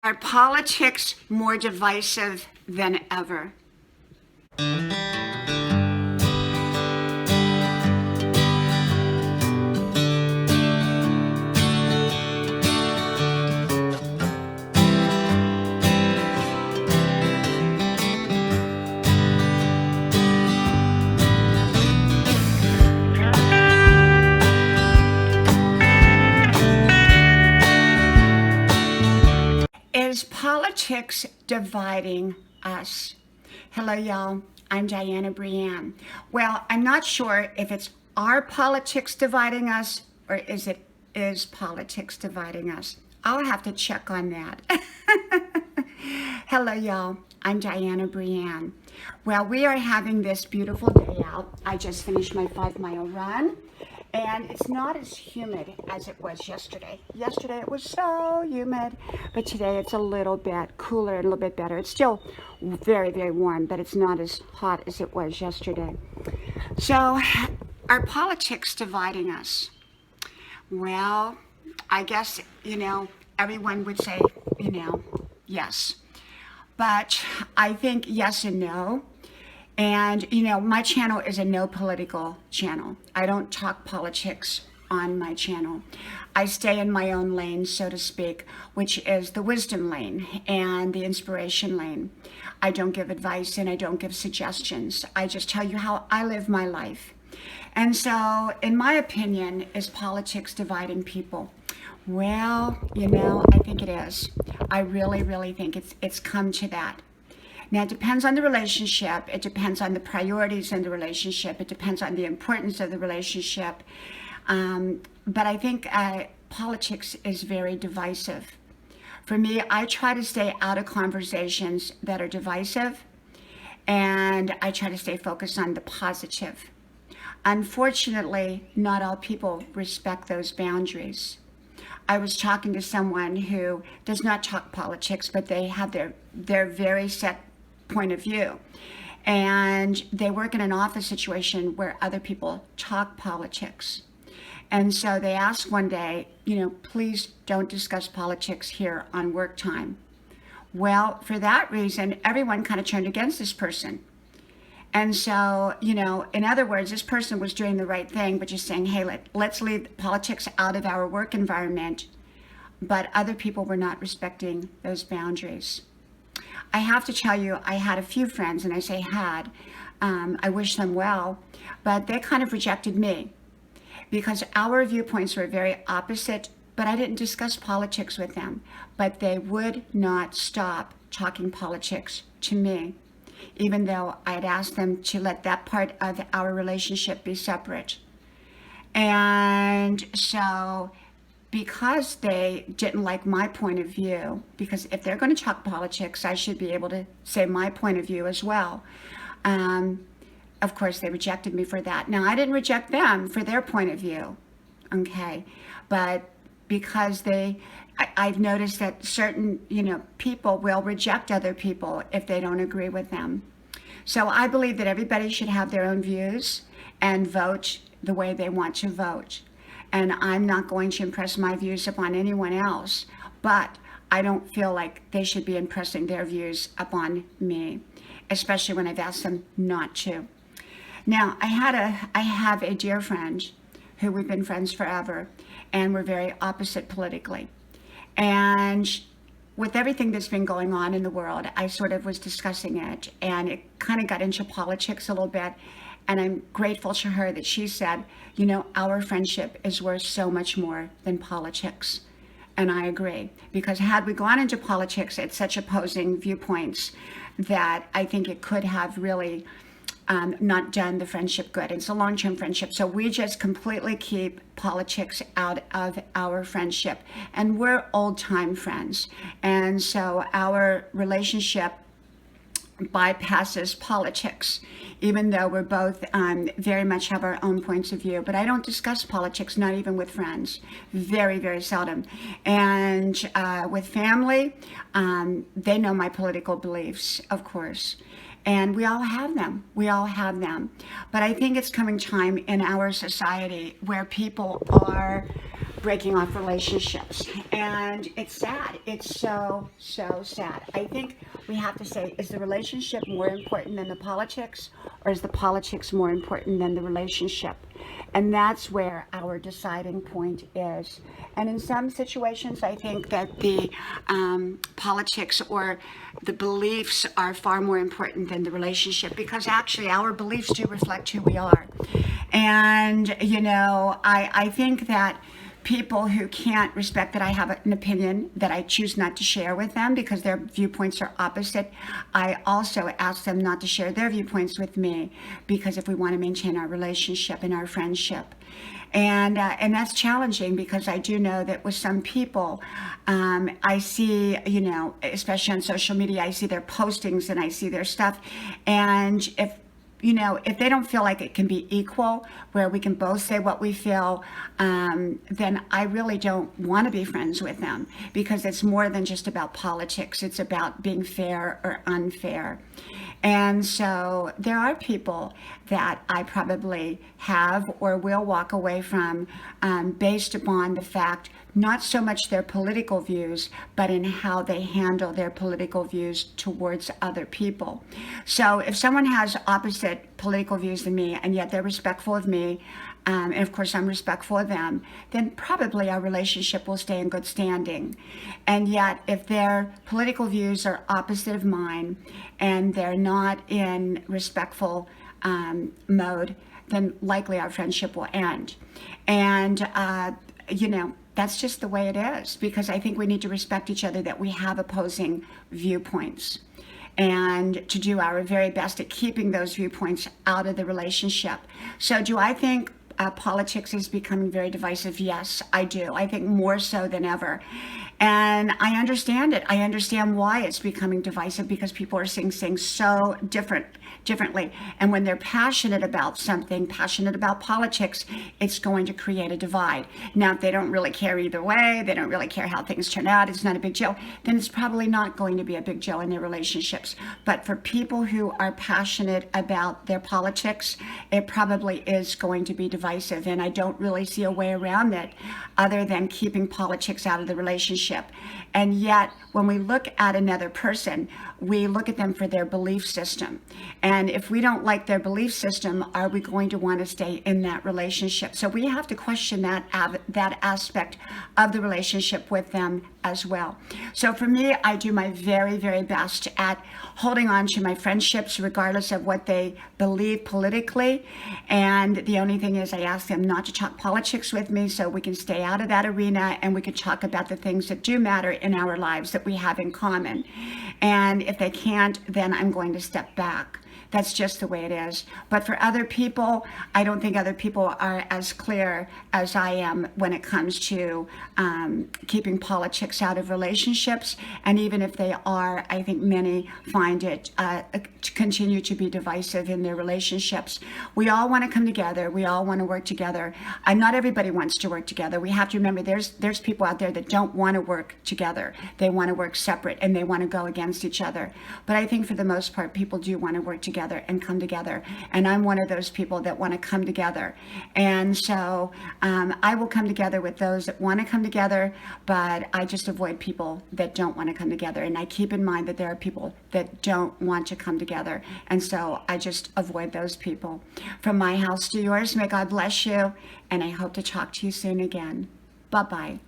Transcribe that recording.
Are politics more divisive than ever? Is politics dividing us? Hello, y'all. I'm Diana Brienne. Well, I'm not sure if it's our politics dividing us or is politics dividing us. I'll have to check on that. Hello, y'all. I'm Diana Brienne. Well, we are having this beautiful day out. I just finished my 5-mile run. And it's not as humid as it was yesterday. Yesterday it was so humid, but today it's a little bit cooler, a little bit better. It's still very, very warm, but it's not as hot as it was yesterday. So, are politics dividing us? Well, I guess, everyone would say, yes. But I think yes and no. And, my channel is a no political channel. I don't talk politics on my channel. I stay in my own lane, so to speak, which is the wisdom lane and the inspiration lane. I don't give advice and I don't give suggestions. I just tell you how I live my life. And so, in my opinion, is politics dividing people? Well, I think it is. I really, really think it's come to that. Now, it depends on the relationship. It depends on the priorities in the relationship. It depends on the importance of the relationship. But I think politics is very divisive. For me, I try to stay out of conversations that are divisive, and I try to stay focused on the positive. Unfortunately, not all people respect those boundaries. I was talking to someone who does not talk politics, but they have their very set point of view. And they work in an office situation where other people talk politics. And so they asked one day, please don't discuss politics here on work time. Well, for that reason, everyone kind of turned against this person. And so, in other words, this person was doing the right thing, but just saying, hey, let's leave politics out of our work environment. But other people were not respecting those boundaries. I have to tell you, I had a few friends, and I say had, I wish them well, but they kind of rejected me because our viewpoints were very opposite, but I didn't discuss politics with them. But they would not stop talking politics to me, even though I had asked them to let that part of our relationship be separate. And so, because they didn't like my point of view, because if they're going to talk politics, I should be able to say my point of view as well. Of course, they rejected me for that. Now, I didn't reject them for their point of view, okay? But because I've noticed that certain, people will reject other people if they don't agree with them. So I believe that everybody should have their own views and vote the way they want to vote. And I'm not going to impress my views upon anyone else, but I don't feel like they should be impressing their views upon me, especially when I've asked them not to. Now, I have a dear friend who we've been friends forever, and we're very opposite politically. And with everything that's been going on in the world, I sort of was discussing it, and it kind of got into politics a little bit. And I'm grateful to her that she said, our friendship is worth so much more than politics. And I agree, because had we gone into politics at such opposing viewpoints that I think it could have really not done the friendship good. It's a long-term friendship. So we just completely keep politics out of our friendship. And we're old-time friends. And so our relationship bypasses politics, even though we're both very much have our own points of view. But I don't discuss politics, not even with friends, very, very seldom. And with family, they know my political beliefs, of course. And we all have them. We all have them. But I think it's coming time in our society where people are breaking off relationships. And it's sad. It's so, so sad. I think we have to say, is the relationship more important than the politics, or is the politics more important than the relationship? And that's where our deciding point is. And in some situations, I think that the politics or the beliefs are far more important than the relationship, because actually our beliefs do reflect who we are. And, you know, I think that people who can't respect that I have an opinion that I choose not to share with them because their viewpoints are opposite, I also ask them not to share their viewpoints with me, because if we want to maintain our relationship and our friendship. And that's challenging, because I do know that with some people, I see, you know, especially on social media, I see their postings and I see their stuff. And if, you know, if they don't feel like it can be equal, where we can both say what we feel, then I really don't want to be friends with them, because it's more than just about politics. It's about being fair or unfair. And so there are people that I probably have or will walk away from based upon the fact, not so much their political views, but in how they handle their political views towards other people. So if someone has opposite political views than me, and yet they're respectful of me, and of course I'm respectful of them, then probably our relationship will stay in good standing. And yet if their political views are opposite of mine and they're not in respectful mode, then likely our friendship will end. And you know, that's just the way it is, because I think we need to respect each other, that we have opposing viewpoints, and to do our very best at keeping those viewpoints out of the relationship. So do I think politics is becoming very divisive? Yes, I do. I think more so than ever. And I understand it. I understand why it's becoming divisive, because people are seeing things so differently. And when they're passionate about something, passionate about politics, it's going to create a divide. Now, if they don't really care either way, they don't really care how things turn out, it's not a big deal, then it's probably not going to be a big deal in their relationships. But for people who are passionate about their politics, it probably is going to be divisive. And I don't really see a way around it other than keeping politics out of the relationship. And yet, when we look at another person, we look at them for their belief system. And if we don't like their belief system, are we going to want to stay in that relationship? So we have to question that aspect of the relationship with them as well. So for me, I do my very, very best at holding on to my friendships regardless of what they believe politically. And the only thing is, I ask them not to talk politics with me, so we can stay out of that arena and we can talk about the things that do matter in our lives that we have in common. And if they can't, then I'm going to step back. That's just the way it is. But for other people, I don't think other people are as clear as I am when it comes to keeping politics out of relationships. And even if they are, I think many find it to continue to be divisive in their relationships. We all want to come together. We all want to work together. And not everybody wants to work together. We have to remember there's people out there that don't want to work together. They want to work separate and they want to go against each other. But I think for the most part, people do want to work together and come together. And I'm one of those people that want to come together. And so I will come together with those that want to come together, but I just avoid people that don't want to come together. And I keep in mind that there are people that don't want to come together. And so I just avoid those people. From my house to yours, may God bless you. And I hope to talk to you soon again. Bye-bye.